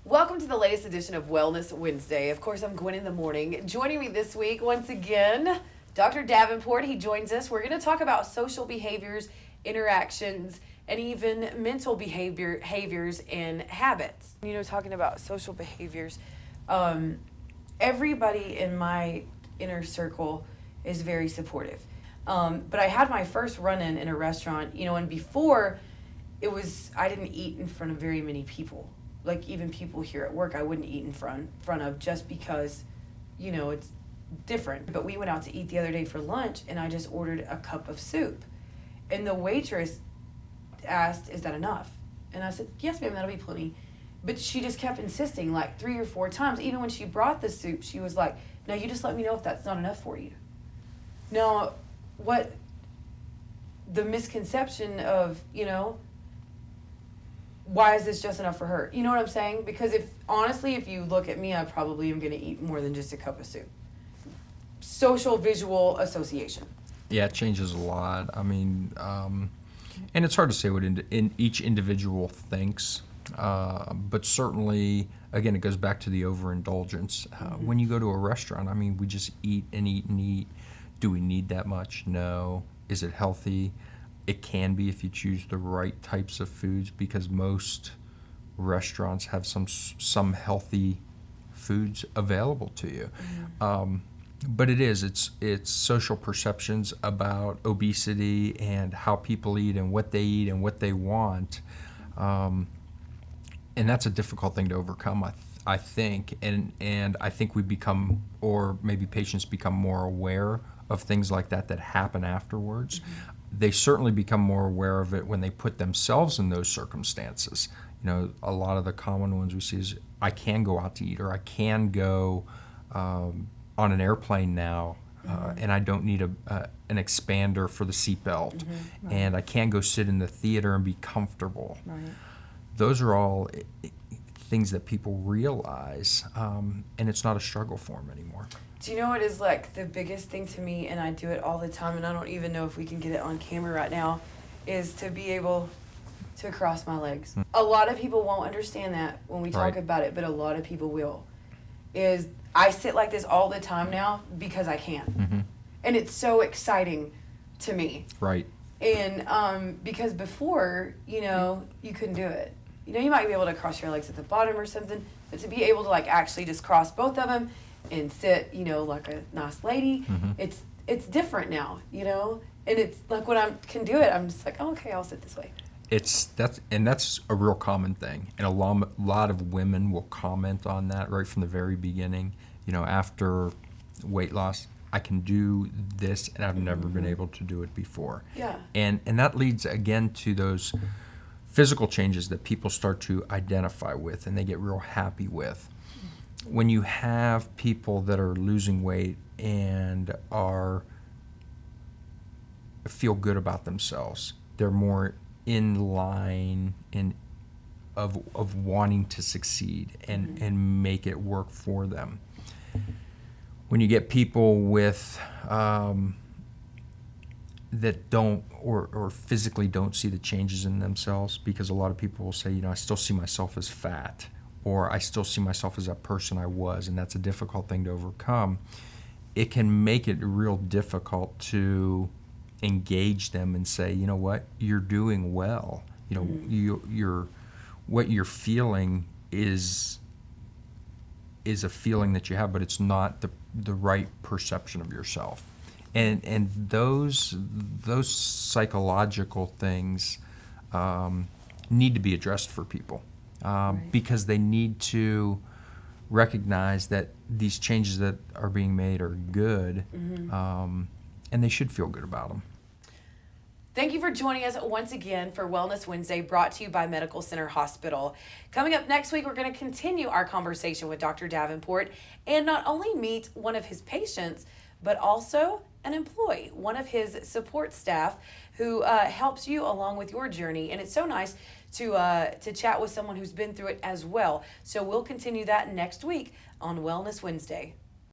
Welcome to the latest edition of Wellness Wednesday. Of course, I'm Gwen in the morning. Joining me this week, once again, Dr. Davenport. He joins us. We're going to talk about social behaviors, interactions, and even mental behaviors and habits. You know, talking about social behaviors, everybody in my inner circle is very supportive. But I had my first run-in a restaurant, and before I didn't eat in front of very many people. Like even people here at work, I wouldn't eat in front of just because, it's different. But we went out to eat the other day for lunch, and I just ordered a cup of soup. And the waitress asked, "Is that enough?" And I said, "Yes, ma'am, that'll be plenty." But she just kept insisting like 3 or 4 times. Even when she brought the soup, she was like, "Now you just let me know if that's not enough for you." Now, what the misconception of, why is this just enough for her? You know what I'm saying? Because if you look at me, I probably am going to eat more than just a cup of soup. Social visual association. Yeah, it changes a lot. I mean, and it's hard to say what in each individual thinks, but certainly, again, it goes back to the overindulgence. When you go to a restaurant, I mean, we just eat and eat and eat. Do we need that much? No. Is it healthy? It can be if you choose the right types of foods, because most restaurants have some healthy foods available to you. But it's social perceptions about obesity and how people eat and what they want. And that's a difficult thing to overcome, I think. And I think we become, or maybe patients become, more aware of things like that happen afterwards. They certainly become more aware of it when they put themselves in those circumstances. A lot of the common ones we see is, I can go out to eat, or I can go on an airplane now, and I don't need an expander for the seatbelt, right. And I can go sit in the theater and be comfortable. Right. Those are all things that people realize, and it's not a struggle for them anymore. Do you know what is like the biggest thing to me, and I do it all the time, and I don't even know if we can get it on camera right now, is to be able to cross my legs. A lot of people won't understand that when we talk about it, but a lot of people will. Is I sit like this all the time now because I can. And it's so exciting to me. Right. And because before, you couldn't do it. You might be able to cross your legs at the bottom or something, but to be able to actually just cross both of them and sit, like a nice lady, it's different now, and it's like when I can do it, I'm just like, oh, okay, I'll sit this way. That's a real common thing, and a lot of women will comment on that right from the very beginning. After weight loss, I can do this, and I've never been able to do it before. Yeah. And that leads again to those physical changes that people start to identify with, and they get real happy with. When you have people that are losing weight and feel good about themselves, they're more in line of wanting to succeed and make it work for them. When you get people with that don't or physically don't see the changes in themselves, because a lot of people will say, I still see myself as fat, or I still see myself as that person I was, and that's a difficult thing to overcome. It can make it real difficult to engage them and say, you know what, you're doing well. What you're feeling is a feeling that you have, but it's not the right perception of yourself. And those psychological things need to be addressed for people. Because they need to recognize that these changes that are being made are good, and they should feel good about them. Thank you for joining us once again for Wellness Wednesday, brought to you by Medical Center Hospital. Coming up next week, we're going to continue our conversation with Dr. Davenport and not only meet one of his patients, but also an employee, one of his support staff who helps you along with your journey. And it's so nice to chat with someone who's been through it as well. So we'll continue that next week on Wellness Wednesday.